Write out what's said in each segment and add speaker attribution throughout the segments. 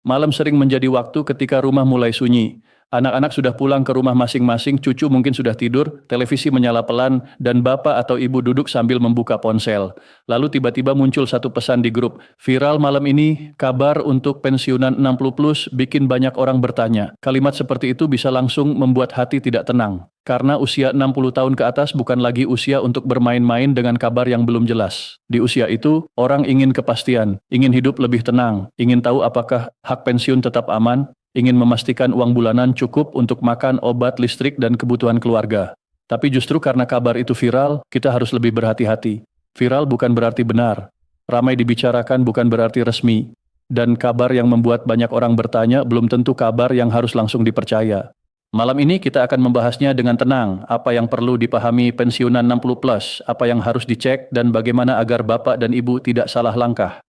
Speaker 1: Malam sering menjadi waktu ketika rumah mulai sunyi. Anak-anak sudah pulang ke rumah masing-masing, cucu mungkin sudah tidur, televisi menyala pelan, dan bapak atau ibu duduk sambil membuka ponsel. Lalu tiba-tiba muncul satu pesan di grup, viral malam ini, kabar untuk pensiunan 60 plus, bikin banyak orang bertanya. Kalimat seperti itu bisa langsung membuat hati tidak tenang. Karena usia 60 tahun ke atas bukan lagi usia untuk bermain-main dengan kabar yang belum jelas. Di usia itu, orang ingin kepastian, ingin hidup lebih tenang, ingin tahu apakah hak pensiun tetap aman, ingin memastikan uang bulanan cukup untuk makan, obat, listrik, dan kebutuhan keluarga. Tapi justru karena kabar itu viral, kita harus lebih berhati-hati. Viral bukan berarti benar. Ramai dibicarakan bukan berarti resmi. Dan kabar yang membuat banyak orang bertanya belum tentu kabar yang harus langsung dipercaya. Malam ini kita akan membahasnya dengan tenang, apa yang perlu dipahami pensiunan 60 plus, apa yang harus dicek, dan bagaimana agar bapak dan ibu tidak salah langkah.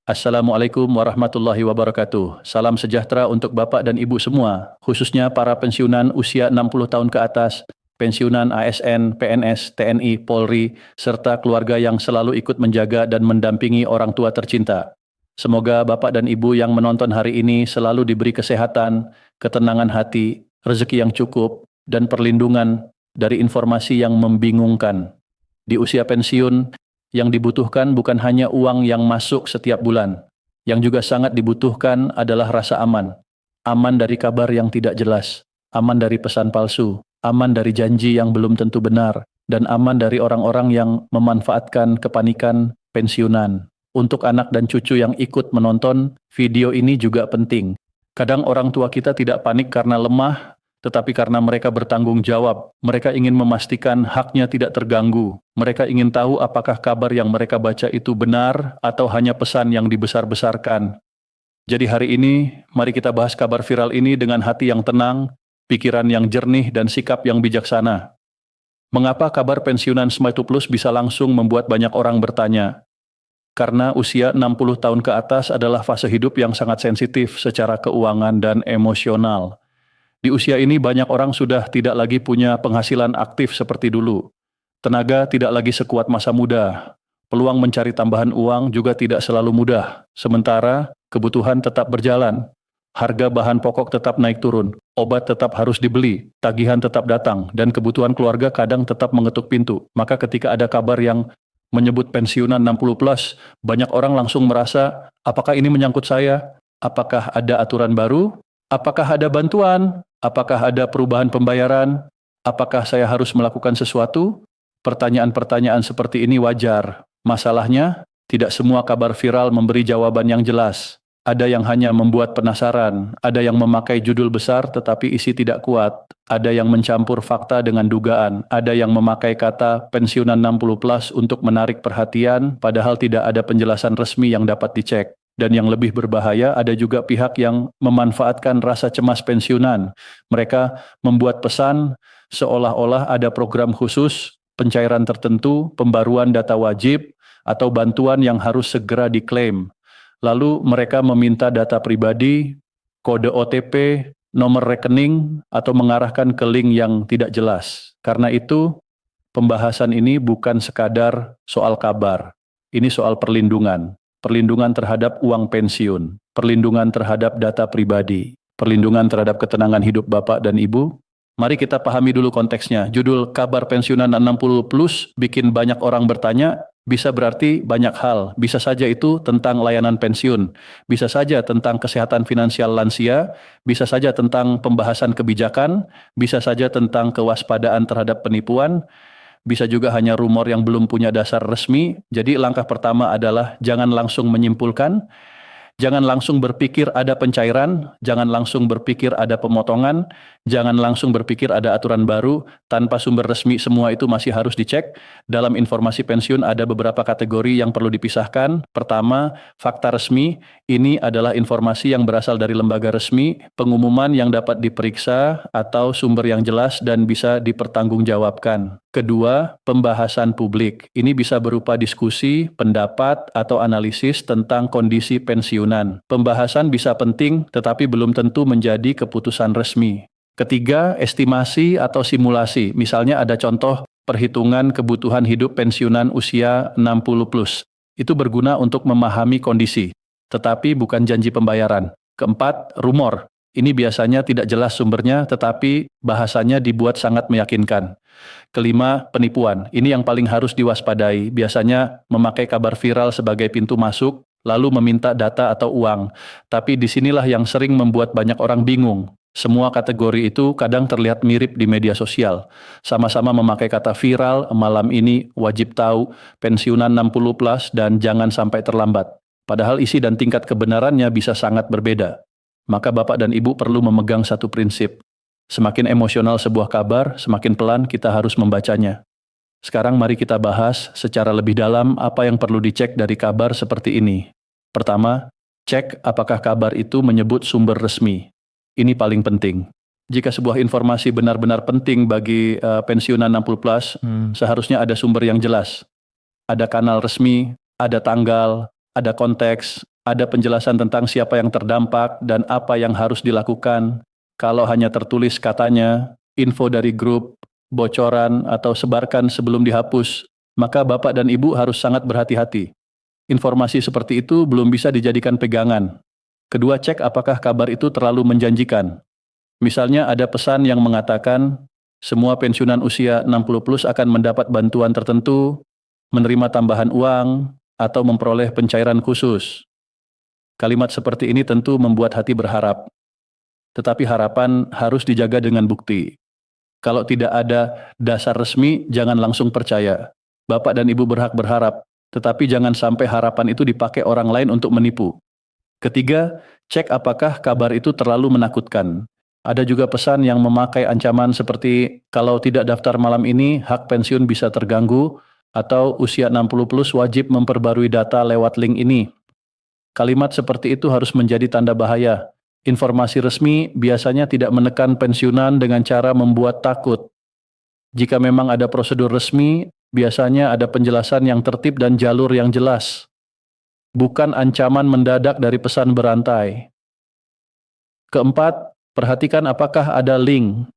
Speaker 1: Assalamualaikum warahmatullahi wabarakatuh. Salam sejahtera untuk bapak dan ibu semua, khususnya para pensiunan usia 60 tahun ke atas, pensiunan ASN, PNS, TNI, Polri, serta keluarga yang selalu ikut menjaga dan mendampingi orang tua tercinta. Semoga bapak dan ibu yang menonton hari ini selalu diberi kesehatan, ketenangan hati, rezeki yang cukup, dan perlindungan dari informasi yang membingungkan. Di usia pensiun, yang dibutuhkan bukan hanya uang yang masuk setiap bulan. Yang juga sangat dibutuhkan adalah rasa aman. Aman dari kabar yang tidak jelas, aman dari pesan palsu, aman dari janji yang belum tentu benar, dan aman dari orang-orang yang memanfaatkan kepanikan pensiunan. Untuk anak dan cucu yang ikut menonton, video ini juga penting. Kadang orang tua kita tidak panik karena lemah, tetapi karena mereka bertanggung jawab, mereka ingin memastikan haknya tidak terganggu. Mereka ingin tahu apakah kabar yang mereka baca itu benar atau hanya pesan yang dibesar-besarkan. Jadi hari ini, mari kita bahas kabar viral ini dengan hati yang tenang, pikiran yang jernih, dan sikap yang bijaksana. Mengapa kabar pensiunan Smart Plus bisa langsung membuat banyak orang bertanya? Karena usia 60 tahun ke atas adalah fase hidup yang sangat sensitif secara keuangan dan emosional. Di usia ini banyak orang sudah tidak lagi punya penghasilan aktif seperti dulu. Tenaga tidak lagi sekuat masa muda. Peluang mencari tambahan uang juga tidak selalu mudah. Sementara kebutuhan tetap berjalan. Harga bahan pokok tetap naik turun. Obat tetap harus dibeli. Tagihan tetap datang. Dan kebutuhan keluarga kadang tetap mengetuk pintu. Maka ketika ada kabar yang menyebut pensiunan 60 plus, banyak orang langsung merasa, apakah ini menyangkut saya? Apakah ada aturan baru? Apakah ada bantuan? Apakah ada perubahan pembayaran? Apakah saya harus melakukan sesuatu? Pertanyaan-pertanyaan seperti ini wajar. Masalahnya, tidak semua kabar viral memberi jawaban yang jelas. Ada yang hanya membuat penasaran, ada yang memakai judul besar tetapi isi tidak kuat, ada yang mencampur fakta dengan dugaan, ada yang memakai kata pensiunan 60 plus untuk menarik perhatian, padahal tidak ada penjelasan resmi yang dapat dicek. Dan yang lebih berbahaya, ada juga pihak yang memanfaatkan rasa cemas pensiunan. Mereka membuat pesan seolah-olah ada program khusus, pencairan tertentu, pembaruan data wajib, atau bantuan yang harus segera diklaim. Lalu mereka meminta data pribadi, kode OTP, nomor rekening, atau mengarahkan ke link yang tidak jelas. Karena itu, pembahasan ini bukan sekadar soal kabar. Ini soal perlindungan. Perlindungan terhadap uang pensiun, perlindungan terhadap data pribadi, perlindungan terhadap ketenangan hidup bapak dan ibu. Mari kita pahami dulu konteksnya. Judul kabar pensiunan 60 plus bikin banyak orang bertanya, bisa berarti banyak hal. Bisa saja itu tentang layanan pensiun, bisa saja tentang kesehatan finansial lansia, bisa saja tentang pembahasan kebijakan, bisa saja tentang kewaspadaan terhadap penipuan, bisa juga hanya rumor yang belum punya dasar resmi. Jadi langkah pertama adalah jangan langsung menyimpulkan, jangan langsung berpikir ada pencairan, jangan langsung berpikir ada pemotongan, jangan langsung berpikir ada aturan baru, tanpa sumber resmi semua itu masih harus dicek. Dalam informasi pensiun ada beberapa kategori yang perlu dipisahkan. Pertama, fakta resmi, ini adalah informasi yang berasal dari lembaga resmi, pengumuman yang dapat diperiksa atau sumber yang jelas dan bisa dipertanggungjawabkan. Kedua, pembahasan publik. Ini bisa berupa diskusi, pendapat, atau analisis tentang kondisi pensiunan. Pembahasan bisa penting, tetapi belum tentu menjadi keputusan resmi. Ketiga, estimasi atau simulasi. Misalnya ada contoh perhitungan kebutuhan hidup pensiunan usia 60 plus. Itu berguna untuk memahami kondisi, tetapi bukan janji pembayaran. Keempat, rumor. Ini biasanya tidak jelas sumbernya, tetapi bahasanya dibuat sangat meyakinkan. Kelima, penipuan. Ini yang paling harus diwaspadai. Biasanya memakai kabar viral sebagai pintu masuk, lalu meminta data atau uang. Tapi disinilah yang sering membuat banyak orang bingung. Semua kategori itu kadang terlihat mirip di media sosial. Sama-sama memakai kata viral, malam ini, wajib tahu, pensiunan 60 plus, dan jangan sampai terlambat. Padahal isi dan tingkat kebenarannya bisa sangat berbeda. Maka Bapak dan Ibu perlu memegang satu prinsip. Semakin emosional sebuah kabar, semakin pelan kita harus membacanya. Sekarang mari kita bahas secara lebih dalam apa yang perlu dicek dari kabar seperti ini. Pertama, cek apakah kabar itu menyebut sumber resmi. Ini paling penting. Jika sebuah informasi benar-benar penting bagi pensiunan 60 plus, seharusnya ada sumber yang jelas. Ada kanal resmi, ada tanggal, ada konteks, ada penjelasan tentang siapa yang terdampak dan apa yang harus dilakukan. Kalau hanya tertulis katanya, info dari grup, bocoran, atau sebarkan sebelum dihapus, maka Bapak dan Ibu harus sangat berhati-hati. Informasi seperti itu belum bisa dijadikan pegangan. Kedua, cek apakah kabar itu terlalu menjanjikan. Misalnya ada pesan yang mengatakan, semua pensiunan usia 60 plus akan mendapat bantuan tertentu, menerima tambahan uang, atau memperoleh pencairan khusus. Kalimat seperti ini tentu membuat hati berharap. Tetapi harapan harus dijaga dengan bukti. Kalau tidak ada dasar resmi, jangan langsung percaya. Bapak dan Ibu berhak berharap, tetapi jangan sampai harapan itu dipakai orang lain untuk menipu. Ketiga, cek apakah kabar itu terlalu menakutkan. Ada juga pesan yang memakai ancaman seperti kalau tidak daftar malam ini, hak pensiun bisa terganggu, atau usia 60 plus wajib memperbarui data lewat link ini. Kalimat seperti itu harus menjadi tanda bahaya. Informasi resmi biasanya tidak menekan pensiunan dengan cara membuat takut. Jika memang ada prosedur resmi, biasanya ada penjelasan yang tertib dan jalur yang jelas. Bukan ancaman mendadak dari pesan berantai. Keempat, perhatikan apakah ada link.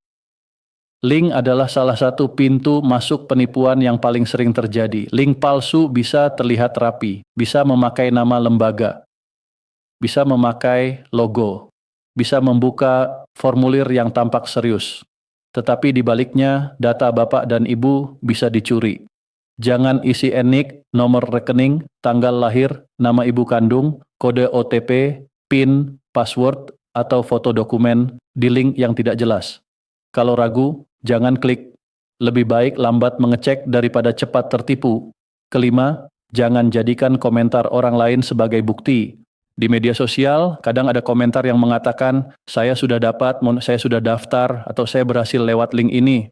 Speaker 1: Link adalah salah satu pintu masuk penipuan yang paling sering terjadi. Link palsu bisa terlihat rapi, bisa memakai nama lembaga, bisa memakai logo, bisa membuka formulir yang tampak serius. Tetapi di baliknya, data Bapak dan Ibu bisa dicuri. Jangan isi nik, nomor rekening, tanggal lahir, nama ibu kandung, kode OTP, PIN, password, atau foto dokumen di link yang tidak jelas. Kalau ragu, jangan klik. Lebih baik lambat mengecek daripada cepat tertipu. Kelima, jangan jadikan komentar orang lain sebagai bukti. Di media sosial, kadang ada komentar yang mengatakan, saya sudah dapat, saya sudah daftar, atau saya berhasil lewat link ini.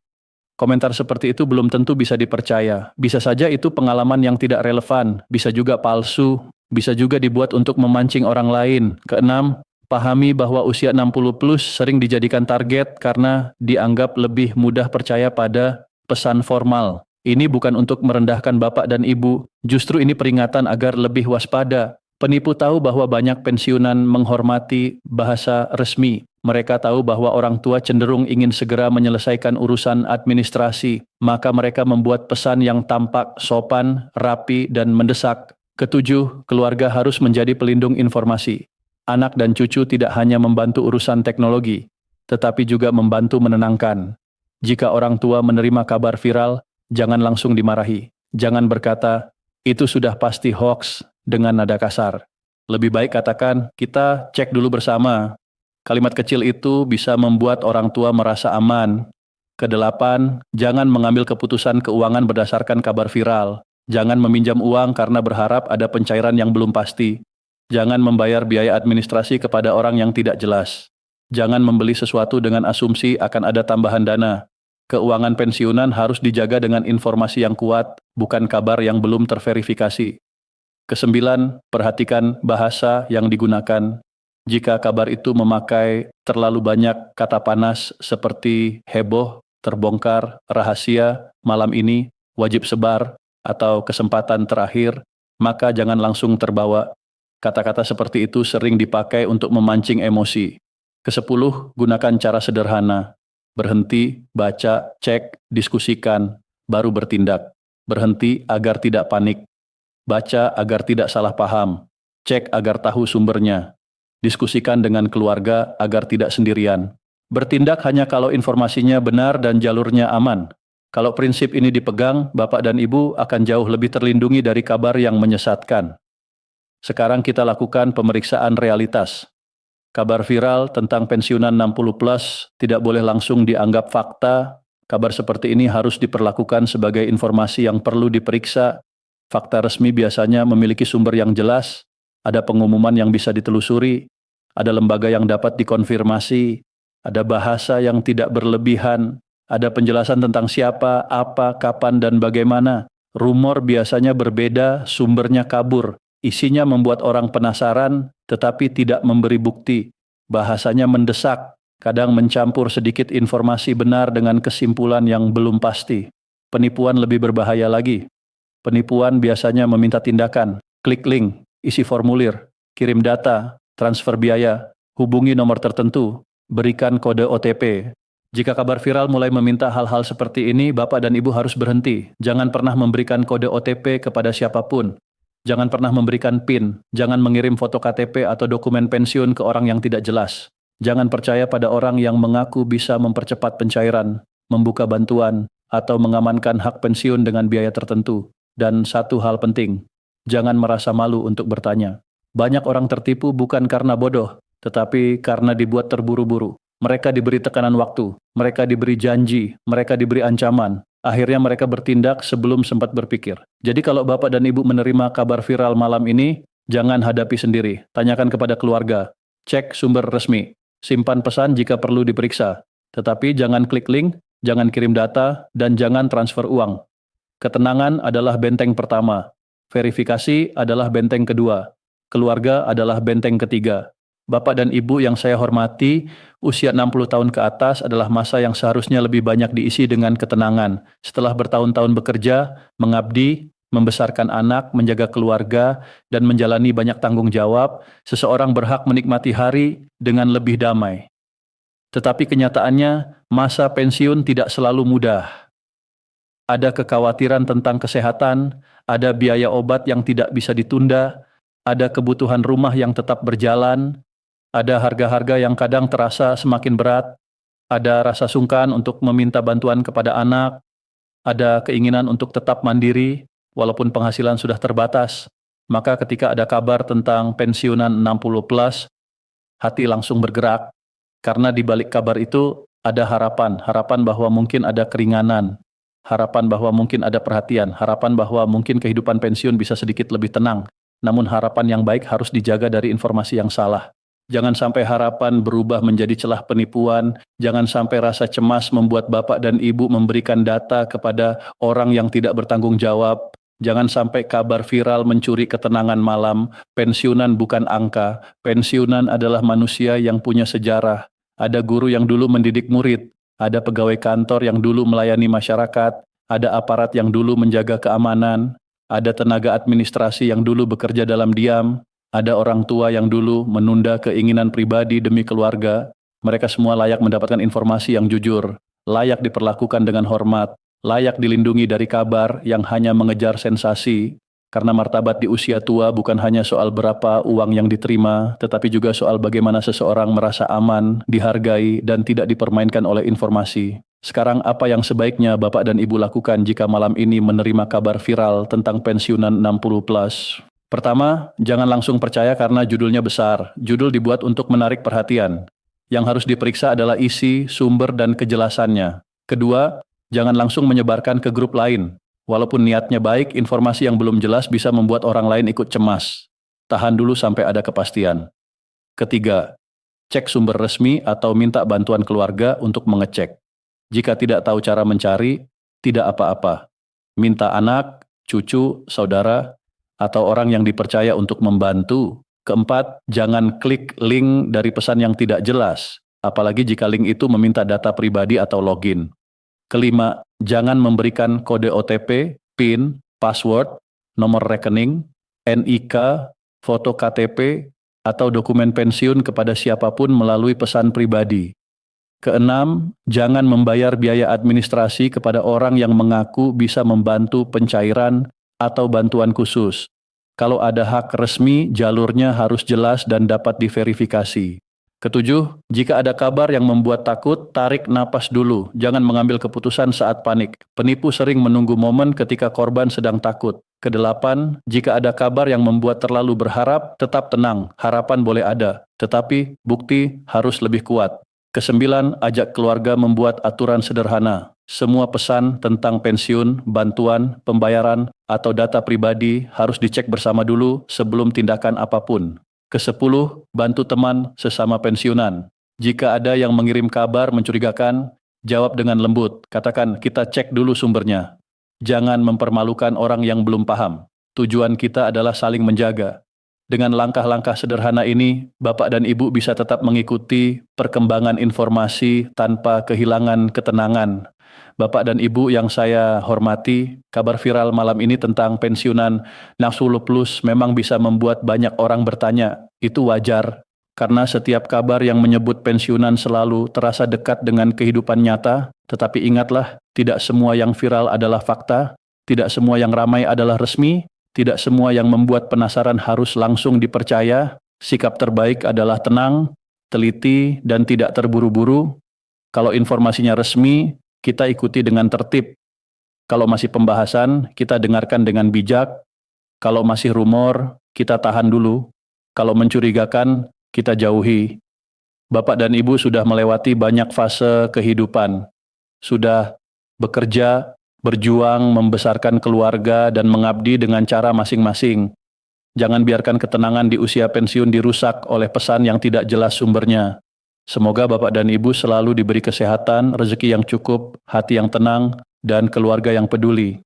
Speaker 1: Komentar seperti itu belum tentu bisa dipercaya. Bisa saja itu pengalaman yang tidak relevan, bisa juga palsu, bisa juga dibuat untuk memancing orang lain. Keenam, pahami bahwa usia 60 plus sering dijadikan target karena dianggap lebih mudah percaya pada pesan formal. Ini bukan untuk merendahkan Bapak dan Ibu, justru ini peringatan agar lebih waspada. Penipu tahu bahwa banyak pensiunan menghormati bahasa resmi. Mereka tahu bahwa orang tua cenderung ingin segera menyelesaikan urusan administrasi, maka mereka membuat pesan yang tampak sopan, rapi, dan mendesak. Ketujuh, keluarga harus menjadi pelindung informasi. Anak dan cucu tidak hanya membantu urusan teknologi, tetapi juga membantu menenangkan. Jika orang tua menerima kabar viral, jangan langsung dimarahi. Jangan berkata, itu sudah pasti hoax, dengan nada kasar. Lebih baik katakan, kita cek dulu bersama. Kalimat kecil itu bisa membuat orang tua merasa aman. Kedelapan, jangan mengambil keputusan keuangan berdasarkan kabar viral. Jangan meminjam uang karena berharap ada pencairan yang belum pasti. Jangan membayar biaya administrasi kepada orang yang tidak jelas. Jangan membeli sesuatu dengan asumsi akan ada tambahan dana. Keuangan pensiunan harus dijaga dengan informasi yang kuat, bukan kabar yang belum terverifikasi. Kesembilan, perhatikan bahasa yang digunakan. Jika kabar itu memakai terlalu banyak kata panas seperti heboh, terbongkar, rahasia, malam ini, wajib sebar, atau kesempatan terakhir, maka jangan langsung terbawa. Kata-kata seperti itu sering dipakai untuk memancing emosi. Kesepuluh, gunakan cara sederhana. Berhenti, baca, cek, diskusikan, baru bertindak. Berhenti agar tidak panik. Baca agar tidak salah paham. Cek agar tahu sumbernya. Diskusikan dengan keluarga agar tidak sendirian. Bertindak hanya kalau informasinya benar dan jalurnya aman. Kalau prinsip ini dipegang, Bapak dan Ibu akan jauh lebih terlindungi dari kabar yang menyesatkan. Sekarang kita lakukan pemeriksaan realitas. Kabar viral tentang pensiunan 60 plus tidak boleh langsung dianggap fakta. Kabar seperti ini harus diperlakukan sebagai informasi yang perlu diperiksa. Fakta resmi biasanya memiliki sumber yang jelas, ada pengumuman yang bisa ditelusuri, ada lembaga yang dapat dikonfirmasi, ada bahasa yang tidak berlebihan, ada penjelasan tentang siapa, apa, kapan, dan bagaimana. Rumor biasanya berbeda, sumbernya kabur, isinya membuat orang penasaran, tetapi tidak memberi bukti. Bahasanya mendesak, kadang mencampur sedikit informasi benar dengan kesimpulan yang belum pasti. Penipuan lebih berbahaya lagi. Penipuan biasanya meminta tindakan, klik link, isi formulir, kirim data, transfer biaya, hubungi nomor tertentu, berikan kode OTP. Jika kabar viral mulai meminta hal-hal seperti ini, Bapak dan Ibu harus berhenti. Jangan pernah memberikan kode OTP kepada siapapun. Jangan pernah memberikan PIN, jangan mengirim foto KTP atau dokumen pensiun ke orang yang tidak jelas. Jangan percaya pada orang yang mengaku bisa mempercepat pencairan, membuka bantuan, atau mengamankan hak pensiun dengan biaya tertentu. Dan satu hal penting, jangan merasa malu untuk bertanya. Banyak orang tertipu bukan karena bodoh, tetapi karena dibuat terburu-buru. Mereka diberi tekanan waktu, mereka diberi janji, mereka diberi ancaman. Akhirnya mereka bertindak sebelum sempat berpikir. Jadi kalau Bapak dan Ibu menerima kabar viral malam ini, jangan hadapi sendiri. Tanyakan kepada keluarga, cek sumber resmi, simpan pesan jika perlu diperiksa. Tetapi jangan klik link, jangan kirim data, dan jangan transfer uang. Ketenangan adalah benteng pertama, verifikasi adalah benteng kedua, keluarga adalah benteng ketiga. Bapak dan Ibu yang saya hormati, usia 60 tahun ke atas adalah masa yang seharusnya lebih banyak diisi dengan ketenangan. Setelah bertahun-tahun bekerja, mengabdi, membesarkan anak, menjaga keluarga, dan menjalani banyak tanggung jawab, seseorang berhak menikmati hari dengan lebih damai. Tetapi kenyataannya, masa pensiun tidak selalu mudah. Ada kekhawatiran tentang kesehatan, ada biaya obat yang tidak bisa ditunda, ada kebutuhan rumah yang tetap berjalan, ada harga-harga yang kadang terasa semakin berat, ada rasa sungkan untuk meminta bantuan kepada anak, ada keinginan untuk tetap mandiri walaupun penghasilan sudah terbatas. Maka ketika ada kabar tentang pensiunan 60 plus, hati langsung bergerak karena di balik kabar itu ada harapan bahwa mungkin ada keringanan, harapan bahwa mungkin ada perhatian, harapan bahwa mungkin kehidupan pensiun bisa sedikit lebih tenang. Namun harapan yang baik harus dijaga dari informasi yang salah. Jangan sampai harapan berubah menjadi celah penipuan, jangan sampai rasa cemas membuat Bapak dan Ibu memberikan data kepada orang yang tidak bertanggung jawab, jangan sampai kabar viral mencuri ketenangan malam. Pensiunan bukan angka, pensiunan adalah manusia yang punya sejarah. Ada guru yang dulu mendidik murid, ada pegawai kantor yang dulu melayani masyarakat, ada aparat yang dulu menjaga keamanan, ada tenaga administrasi yang dulu bekerja dalam diam, ada orang tua yang dulu menunda keinginan pribadi demi keluarga. Mereka semua layak mendapatkan informasi yang jujur, layak diperlakukan dengan hormat, layak dilindungi dari kabar yang hanya mengejar sensasi. Karena martabat di usia tua bukan hanya soal berapa uang yang diterima, tetapi juga soal bagaimana seseorang merasa aman, dihargai, dan tidak dipermainkan oleh informasi. Sekarang apa yang sebaiknya Bapak dan Ibu lakukan jika malam ini menerima kabar viral tentang pensiunan 60 plus? Pertama, jangan langsung percaya karena judulnya besar. Judul dibuat untuk menarik perhatian. Yang harus diperiksa adalah isi, sumber, dan kejelasannya. Kedua, jangan langsung menyebarkan ke grup lain. Walaupun niatnya baik, informasi yang belum jelas bisa membuat orang lain ikut cemas. Tahan dulu sampai ada kepastian. Ketiga, cek sumber resmi atau minta bantuan keluarga untuk mengecek. Jika tidak tahu cara mencari, tidak apa-apa. Minta anak, cucu, saudara, atau orang yang dipercaya untuk membantu. Keempat, jangan klik link dari pesan yang tidak jelas, apalagi jika link itu meminta data pribadi atau login. Kelima, jangan memberikan kode OTP, PIN, password, nomor rekening, NIK, foto KTP, atau dokumen pensiun kepada siapapun melalui pesan pribadi. Keenam, jangan membayar biaya administrasi kepada orang yang mengaku bisa membantu pencairan atau bantuan khusus. Kalau ada hak resmi, jalurnya harus jelas dan dapat diverifikasi. Ketujuh, jika ada kabar yang membuat takut, tarik napas dulu. Jangan mengambil keputusan saat panik. Penipu sering menunggu momen ketika korban sedang takut. Kedelapan, jika ada kabar yang membuat terlalu berharap, tetap tenang. Harapan boleh ada, tetapi bukti harus lebih kuat. Kesembilan, ajak keluarga membuat aturan sederhana. Semua pesan tentang pensiun, bantuan, pembayaran, atau data pribadi harus dicek bersama dulu sebelum tindakan apapun. Kesepuluh, bantu teman sesama pensiunan. Jika ada yang mengirim kabar mencurigakan, jawab dengan lembut. Katakan, kita cek dulu sumbernya. Jangan mempermalukan orang yang belum paham. Tujuan kita adalah saling menjaga. Dengan langkah-langkah sederhana ini, Bapak dan Ibu bisa tetap mengikuti perkembangan informasi tanpa kehilangan ketenangan. Bapak dan Ibu yang saya hormati, kabar viral malam ini tentang pensiunan Nasrullah Plus memang bisa membuat banyak orang bertanya. Itu wajar, karena setiap kabar yang menyebut pensiunan selalu terasa dekat dengan kehidupan nyata, tetapi ingatlah, tidak semua yang viral adalah fakta, tidak semua yang ramai adalah resmi, tidak semua yang membuat penasaran harus langsung dipercaya. Sikap terbaik adalah tenang, teliti, dan tidak terburu-buru. Kalau informasinya resmi, kita ikuti dengan tertib. Kalau masih pembahasan, kita dengarkan dengan bijak. Kalau masih rumor, kita tahan dulu. Kalau mencurigakan, kita jauhi. Bapak dan Ibu sudah melewati banyak fase kehidupan. Sudah bekerja, berjuang, membesarkan keluarga, dan mengabdi dengan cara masing-masing. Jangan biarkan ketenangan di usia pensiun dirusak oleh pesan yang tidak jelas sumbernya. Semoga Bapak dan Ibu selalu diberi kesehatan, rezeki yang cukup, hati yang tenang, dan keluarga yang peduli.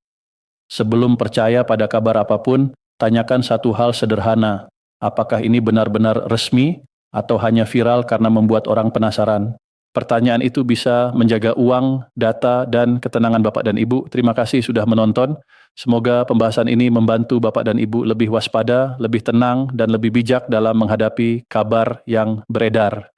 Speaker 1: Sebelum percaya pada kabar apapun, tanyakan satu hal sederhana. Apakah ini benar-benar resmi atau hanya viral karena membuat orang penasaran? Pertanyaan itu bisa menjaga uang, data, dan ketenangan Bapak dan Ibu. Terima kasih sudah menonton. Semoga pembahasan ini membantu Bapak dan Ibu lebih waspada, lebih tenang, dan lebih bijak dalam menghadapi kabar yang beredar.